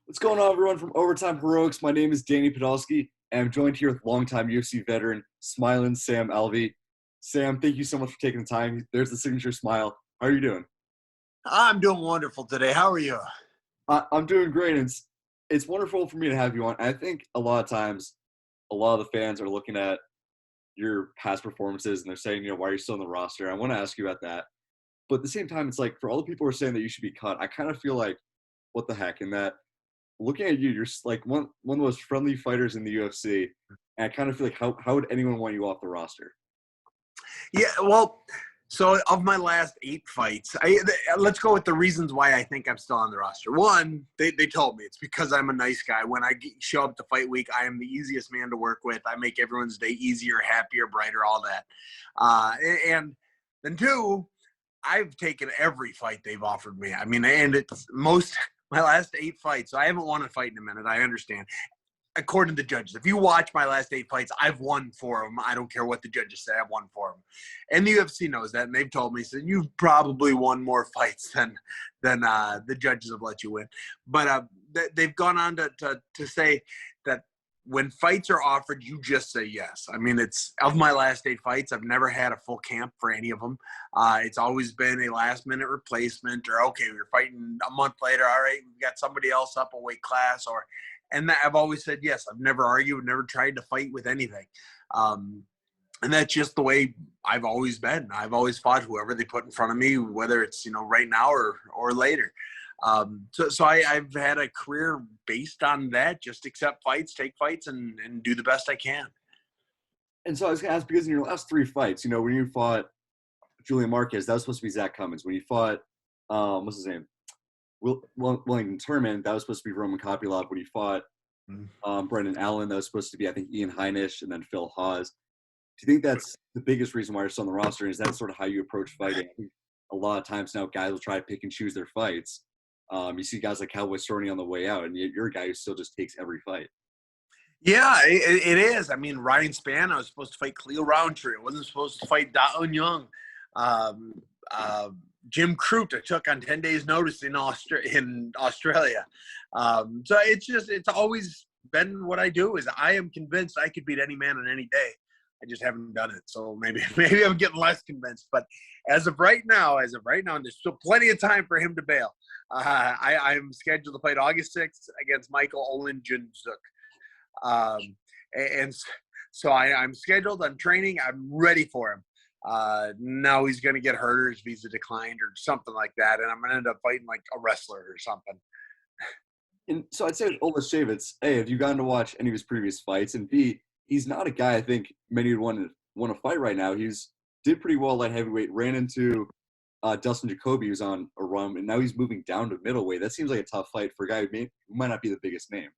What's going on, everyone, from Overtime Heroics? My name is Danny Podolsky, and I'm joined here with longtime UFC veteran, smiling Sam Alvey. Sam, thank you so much for taking the time. There's the signature smile. How are you doing? I'm doing wonderful today. How are you? I'm doing great. And it's wonderful for me to have you on. I think a lot of times, a lot of the fans are looking at your past performances and they're saying, why are you still on the roster? I want to ask you about that. But at the same time, it's like for all the people who are saying that you should be cut, I kind of feel like, what the heck? And that looking at you, you're like one of the most friendly fighters in the UFC. And I kind of feel like how would anyone want you off the roster? Yeah, well, so of my last 8 fights, let's go with the reasons why I think I'm still on the roster. One, they told me it's because I'm a nice guy. When I show up to fight week, I am the easiest man to work with. I make everyone's day easier, happier, brighter, all that. And then 2, I've taken every fight they've offered me. I mean, and it's my last 8 fights. So I haven't won a fight in a minute. I understand. According to the judges, if you watch my last 8 fights, I've won 4 of them. I don't care what the judges say. I've won 4 of them. And the UFC knows that, and they've told me, so you've probably won more fights than the judges have let you win. But they've gone on to say that when fights are offered, you just say yes. I mean, it's of my last 8 fights, I've never had a full camp for any of them. It's always been a last-minute replacement, or, okay, we're fighting a month later. All right, we've got somebody else up a weight class, and I've always said yes. I've never argued, never tried to fight with anything. And that's just the way I've always been. I've always fought whoever they put in front of me, whether it's, right now or later. So I've had a career based on that. Just accept fights, take fights, and do the best I can. And so I was going to ask, because in your last 3 fights, when you fought Julian Marquez, that was supposed to be Zach Cummins. When you fought, what's his name? Wellington Turman, that was supposed to be Roman Kopylov. When you fought Brendan Allen, that was supposed to be, I think, Ian Heinisch and then Phil Hawes. Do you think that's the biggest reason why you're still on the roster? And is that sort of how you approach fighting? I think a lot of times now guys will try to pick and choose their fights. You see guys like Cowboy Cerrone on the way out, and you're a guy who still just takes every fight. Yeah, it is. I mean, Ryan Spann, I was supposed to fight Khalil Roundtree. I wasn't supposed to fight Da Un Young. Jim Crute I took on 10 days notice in Australia. So it's always been what I do. Is I am convinced I could beat any man on any day. I just haven't done it. So maybe I'm getting less convinced. But as of right now, and there's still plenty of time for him to bail. I'm scheduled to fight August 6th against Michal Oleksiejczyk. And so I'm scheduled. I'm training. I'm ready for him. Now he's going to get hurt or his visa declined or something like that. And I'm going to end up fighting like a wrestler or something. And so I'd say with Oleksiejczyk, A, have you gotten to watch any of his previous fights? And B, he's not a guy I think many would want to fight right now. He's did pretty well at heavyweight, ran into Dustin Jacoby, who's on a run, and now he's moving down to middleweight. That seems like a tough fight for a guy who might not be the biggest name.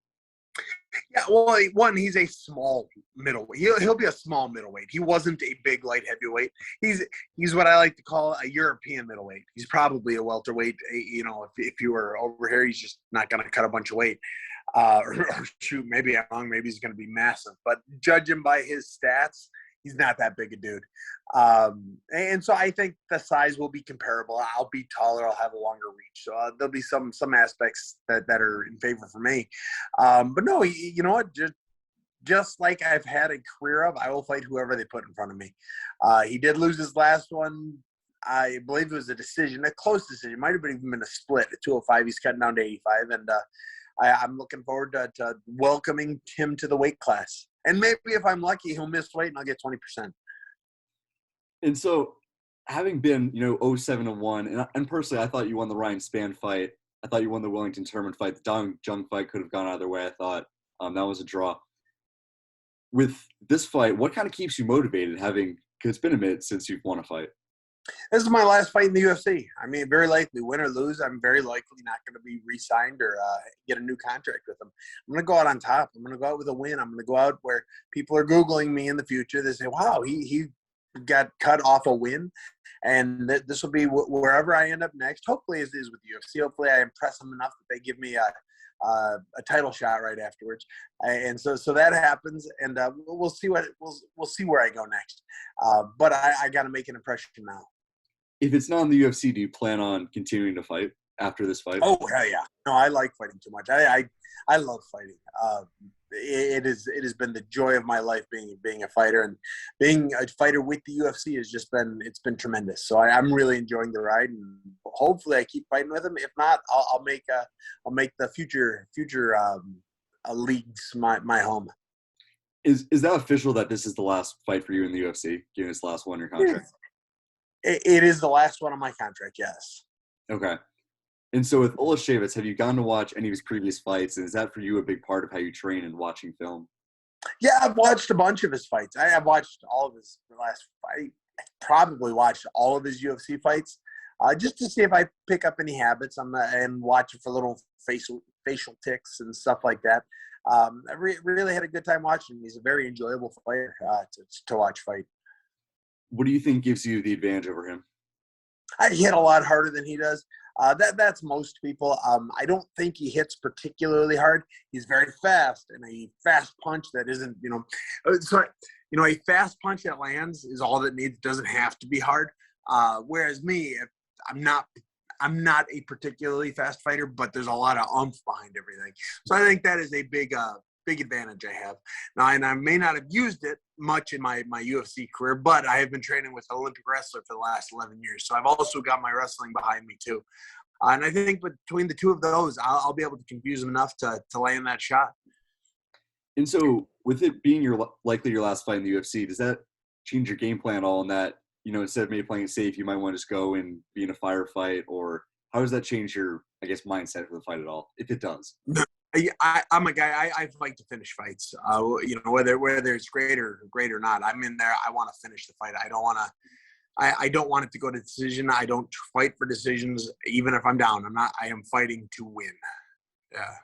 Yeah, well, one, he's a small middleweight. He'll be a small middleweight. He wasn't a big light heavyweight. He's what I like to call a European middleweight. He's probably a welterweight. If you were over here, he's just not going to cut a bunch of weight. Or shoot, maybe I'm wrong. Maybe he's going to be massive. But judging by his stats, he's not that big a dude. And so I think the size will be comparable. I'll be taller. I'll have a longer reach. So there'll be some aspects that are in favor for me. But no, you know what? Just like I've had a career of, I will fight whoever they put in front of me. He did lose his last one. I believe it was a decision, a close decision. It might have even been a split at 205. He's cutting down to 85. And I'm looking forward to welcoming him to the weight class. And maybe if I'm lucky, he'll miss weight and I'll get 20%. And so, having been, 0-7-1, and personally, I thought you won the Ryan Spann fight. I thought you won the Wellington Turman fight. The Dong Jung fight could have gone either way. I thought that was a draw. With this fight, what kind of keeps you motivated? Because it's been a minute since you've won a fight. This is my last fight in the UFC. I mean, very likely, win or lose, I'm very likely not going to be re-signed or get a new contract with them. I'm going to go out on top. I'm going to go out with a win. I'm going to go out where people are Googling me in the future. They say, wow, he got cut off a win. And this will be wherever I end up next. Hopefully, it is with the UFC. Hopefully, I impress them enough that they give me a title shot right afterwards. And so that happens, and we'll see we'll see where I go next. But I got to make an impression now. If it's not in the UFC, do you plan on continuing to fight after this fight? Oh hell yeah! No, I like fighting too much. I love fighting. It has been the joy of my life being a fighter, and being a fighter with the UFC has just been tremendous. So I'm really enjoying the ride, and hopefully I keep fighting with him. If not, I'll make the future leagues my home. Is that official that this is the last fight for you in the UFC, given this last one in your contract? It is the last one on my contract. Yes. Okay. And so with Oleksiejczyk, have you gotten to watch any of his previous fights? And is that for you a big part of how you train and watching film? Yeah, I've watched a bunch of his fights. I've watched all of his last fight. I probably watched all of his UFC fights, just to see if I pick up any habits. And watch for little facial tics and stuff like that. I really had a good time watching him. He's a very enjoyable fighter to watch fight. What do you think gives you the advantage over him? I hit a lot harder than he does. That's most people. I don't think he hits particularly hard. He's very fast, and a fast punch that isn't, a fast punch that lands is all that needs. Doesn't have to be hard. Whereas me, I'm not a particularly fast fighter, but there's a lot of oomph behind everything. So I think that is a big advantage I have now, and I may not have used it much in my UFC career, but I have been training with an Olympic wrestler for the last 11 years. So I've also got my wrestling behind me too. And I think between the two of those, I'll be able to confuse him enough to land that shot. And so with it being likely your last fight in the UFC, does that change your game plan at all in that, instead of maybe playing it safe, you might want to just go and be in a firefight? Or how does that change your, mindset for the fight at all, if it does? I'm a guy. I fight to finish fights. Whether it's great or not. I'm in there. I want to finish the fight. I don't want to. I don't want it to go to decision. I don't fight for decisions, even if I'm down. I'm not. I am fighting to win. Yeah.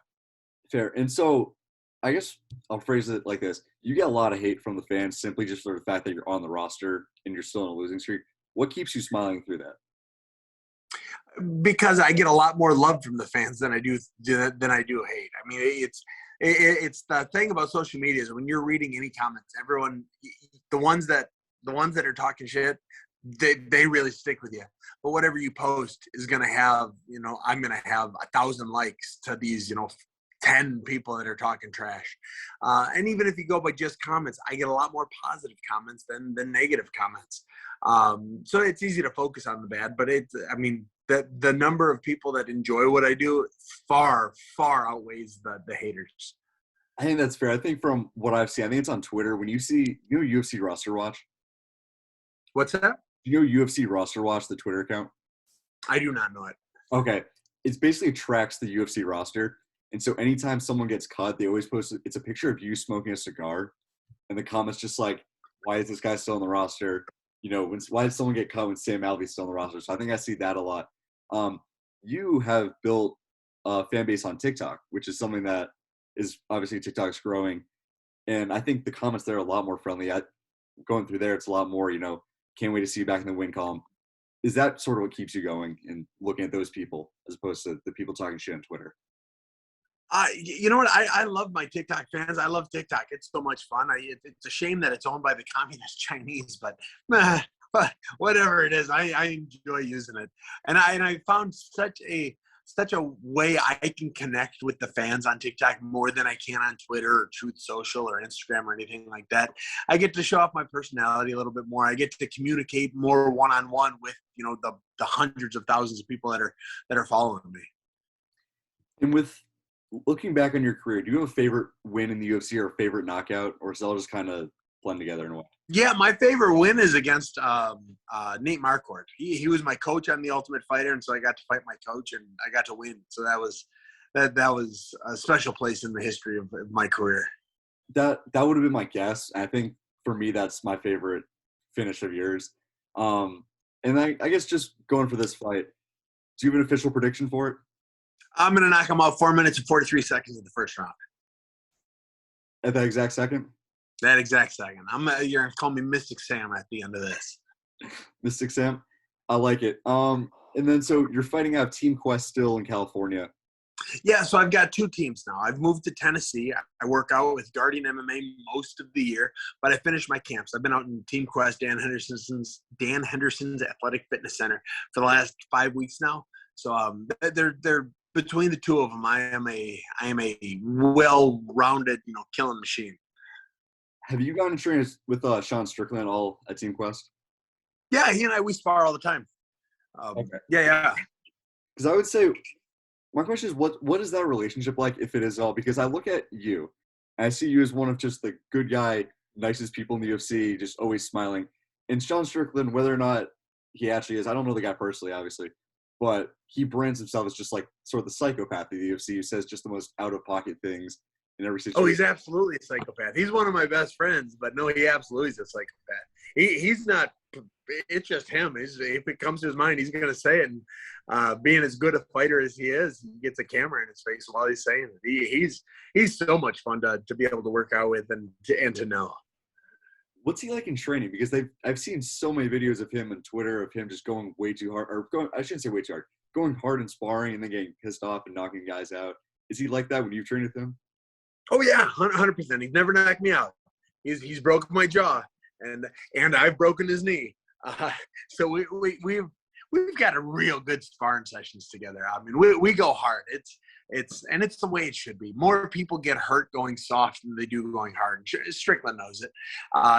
Fair. And so, I guess I'll phrase it like this: you get a lot of hate from the fans simply just for the fact that you're on the roster and you're still in a losing streak. What keeps you smiling through that? Because I get a lot more love from the fans than I do hate. I mean, it's the thing about social media is when you're reading any comments, everyone, the ones that are talking shit, they really stick with you. But whatever you post is gonna have, I'm gonna have 1,000 likes to these, 10 people that are talking trash. And even if you go by just comments, I get a lot more positive comments than negative comments. So it's easy to focus on the bad, but the number of people that enjoy what I do far, far outweighs the haters. I think that's fair. I think from what I've seen, I think it's on Twitter. When you see, UFC Roster Watch? What's that? UFC Roster Watch, the Twitter account? I do not know it. Okay. It's basically tracks the UFC roster. And so anytime someone gets cut, they always post it's a picture of you smoking a cigar. And the comments just like, why is this guy still on the roster? Why did someone get cut when Sam Alvey's still on the roster? So I think I see that a lot. You have built a fan base on TikTok, which is something that is obviously TikTok's growing. And I think the comments there are a lot more friendly. Going through there, it's a lot more, can't wait to see you back in the win column. Is that sort of what keeps you going and looking at those people as opposed to the people talking shit on Twitter? You know what? I love my TikTok fans. I love TikTok. It's so much fun. It's a shame that it's owned by the communist Chinese, but whatever it is, I enjoy using it. And I found such a way I can connect with the fans on TikTok more than I can on Twitter or Truth Social or Instagram or anything like that. I get to show off my personality a little bit more. I get to communicate more one-on-one with, the hundreds of thousands of people that are following me. And with looking back on your career, do you have a favorite win in the UFC or a favorite knockout, or is it all just kind of blend together in a way? Yeah, my favorite win is against Nate Marquardt. He was my coach on The Ultimate Fighter, and so I got to fight my coach, and I got to win. So that was a special place in the history of my career. That would have been my guess. I think for me, that's my favorite finish of yours. And I guess just going for this fight, do you have an official prediction for it? I'm going to knock him out 4 minutes and 43 seconds in the first round. At that exact second? That exact second. You're going to call me Mystic Sam at the end of this. Mystic Sam? I like it. And then so you're fighting out of Team Quest still in California. Yeah, so I've got two teams now. I've moved to Tennessee. I work out with Guardian MMA most of the year, but I finished my camps. I've been out in Team Quest, Dan Henderson's Athletic Fitness Center for the last 5 weeks now. So they're between the two of them. I am a well-rounded, killing machine. Have you gotten trained with Sean Strickland all at Team Quest? Yeah, he and I, we spar all the time. Okay. Yeah. Because I would say, my question is, what is that relationship like, if it is all? Because I look at you, and I see you as one of just the good guy, nicest people in the UFC, just always smiling. And Sean Strickland, whether or not he actually is, I don't know the guy personally, obviously, but he brands himself as just like sort of the psychopath of the UFC who says just the most out-of-pocket things in every situation. Oh, he's absolutely a psychopath. He's one of my best friends, but no, he absolutely is a psychopath. He's not – it's just him. If it comes to his mind, he's going to say it. And being as good a fighter as he is, he gets a camera in his face while he's saying it. He's so much fun to be able to work out with and to know. What's he like in training? Because I've seen so many videos of him on Twitter of him just going way too hard, or I shouldn't say way too hard, going hard in sparring and then getting pissed off and knocking guys out. Is he like that when you've trained with him? Oh yeah, 100%. He's never knocked me out. He's broken my jaw, and I've broken his knee. So we've got a real good sparring sessions together. I mean, we go hard. It's the way it should be. More people get hurt going soft than they do going hard. Strickland knows it.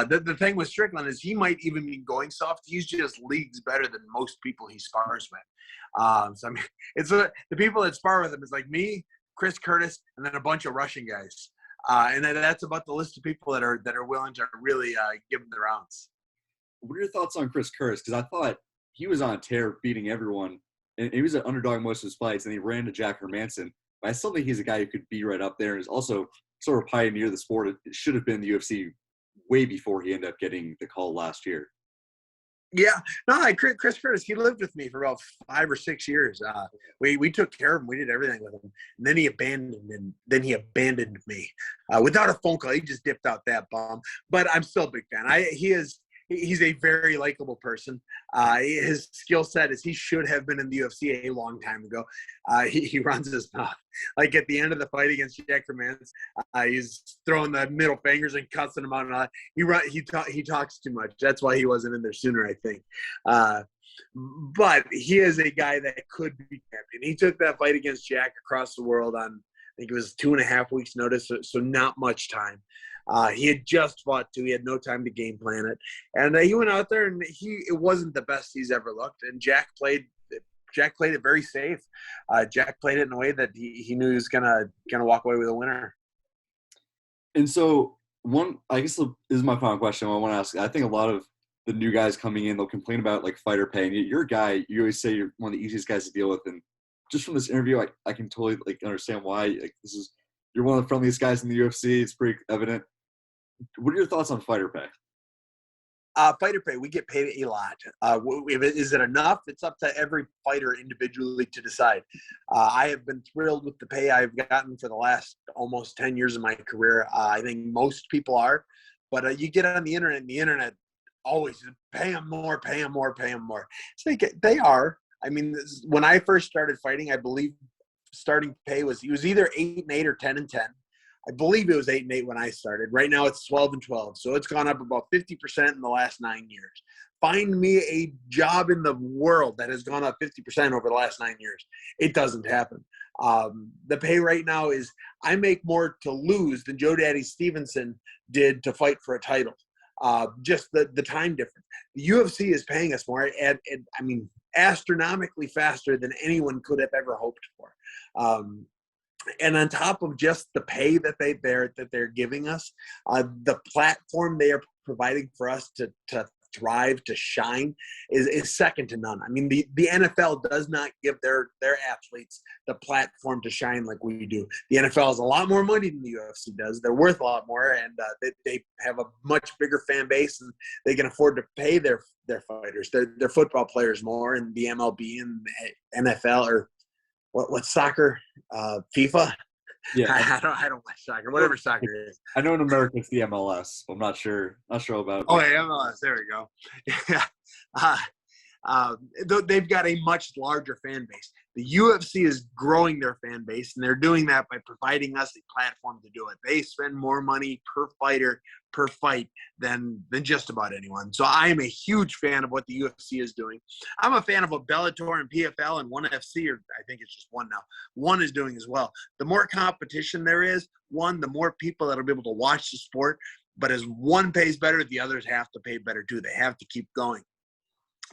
The thing with Strickland is he might even be going soft. He's just leagues better than most people he spars with. So I mean, it's the people that spar with him is like me, Chris Curtis, and then a bunch of Russian guys. And that's about the list of people that are willing to really give him the rounds. What are your thoughts on Chris Curtis? Because I thought he was on a tear, beating everyone. And he was an underdog most of his fights, and he ran to Jack Hermanson. But I still think he's a guy who could be right up there and is also sort of pioneer the sport. It should have been the UFC way before he ended up getting the call last year. Yeah. No, Chris Curtis, he lived with me for about 5 or 6 years. We took care of him. We did everything with him. And then he abandoned me without a phone call. He just dipped out that bomb. But I'm still a big fan. He's a very likable person. His skill set is he should have been in the UFC a long time ago. He runs his mouth. Like at the end of the fight against Jack Hermanson, he's throwing the middle fingers and cussing him out. He talks too much. That's why he wasn't in there sooner, I think. But he is a guy that could be champion. He took that fight against Jack across the world on, I think it was 2.5 weeks notice, so not much time. He had just fought too. He had no time to game plan it. And he went out there, and it wasn't the best he's ever looked. And Jack played it very safe. Jack played it in a way that he knew he was gonna walk away with a winner. And so I guess this is my final question I want to ask. I think a lot of the new guys coming in, they'll complain about like fighter pay. And you're a guy, you always say you're one of the easiest guys to deal with. And just from this interview, I can totally like understand why. Like you're one of the friendliest guys in the UFC. It's pretty evident. What are your thoughts on fighter pay? Fighter pay, we get paid a lot. Is it enough? It's up to every fighter individually to decide. I have been thrilled with the pay I've gotten for the last almost 10 years of my career. I think most people are. But you get on the internet, and the internet always pay them more, pay them more, pay them more. So they are. I mean, when I first started fighting, I believe starting pay was either 8-8 or 10-10. I believe it was 8-8 when I started. Right now it's 12-12. So it's gone up about 50% in the last 9 years. Find me a job in the world that has gone up 50% over the last 9 years. It doesn't happen. The pay right now is I make more to lose than Joe Daddy Stevenson did to fight for a title. Just the time difference. The UFC is paying us more, and I mean, astronomically faster than anyone could have ever hoped for. And on top of just the pay that they're giving us, the platform they are providing for us to thrive, to shine, is second to none. I mean, the NFL does not give their athletes the platform to shine like we do. The NFL has a lot more money than the UFC does. They're worth a lot more, and they have a much bigger fan base, and they can afford to pay their fighters, their football players more, and the MLB and NFL or what's soccer, FIFA. Yeah, I don't watch soccer. Whatever soccer is. I know in America it's the MLS. I'm not sure about. Oh, yeah, MLS. There we go. Yeah. They've got a much larger fan base. The UFC is growing their fan base, and they're doing that by providing us a platform to do it. They spend more money per fighter, per fight than just about anyone. So I am a huge fan of what the UFC is doing. I'm a fan of what Bellator and PFL and ONE FC, or I think it's just one now, ONE is doing as well. The more competition there is, the more people that will be able to watch the sport. But as one pays better, the others have to pay better too. They have to keep going.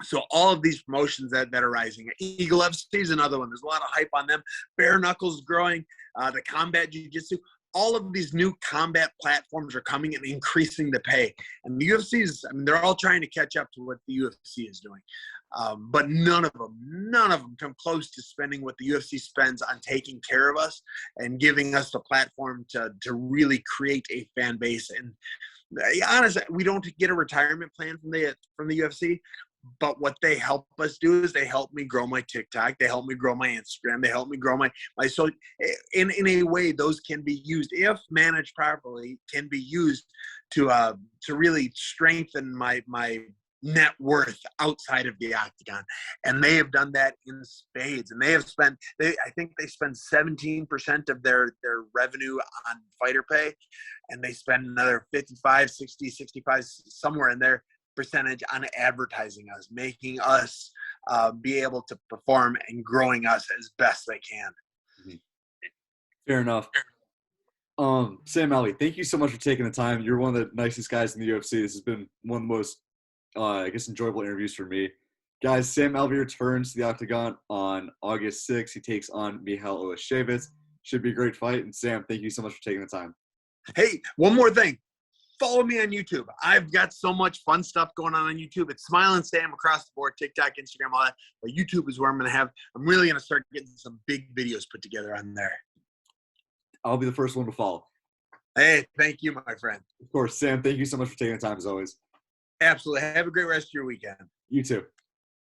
So all of these promotions that are rising. Eagle FC is another one. There's a lot of hype on them. Bare Knuckles growing, the combat jiu-jitsu. All of these new combat platforms are coming and increasing the pay. And the UFC they're all trying to catch up to what the UFC is doing. But none of them come close to spending what the UFC spends on taking care of us and giving us the platform to really create a fan base. And honestly, we don't get a retirement plan from the UFC. But what they help us do is they help me grow my TikTok. They help me grow my Instagram. They help me grow my so in a way, those can be used, if managed properly, can be used to really strengthen my net worth outside of the octagon. And they have done that in spades. And they have spent, I think they spend 17% of their revenue on fighter pay. And they spend another 55, 60, 65, somewhere in there, percentage on advertising us, making us be able to perform and growing us as best they can. Fair enough. Sam Alvey, thank you so much for taking the time. You're one of the nicest guys in the UFC. This has been one of the most, enjoyable interviews for me. Guys, Sam Alvey returns to the octagon on August 6th. He takes on Michal Oleksiejczyk. Should be a great fight. And Sam, thank you so much for taking the time. Hey, one more thing. Follow me on YouTube. I've got so much fun stuff going on YouTube. It's Smiling Sam across the board, TikTok, Instagram, all that. But YouTube is where I'm really going to start getting some big videos put together on there. I'll be the first one to follow. Hey, thank you, my friend. Of course, Sam, thank you so much for taking the time as always. Absolutely. Have a great rest of your weekend. You too.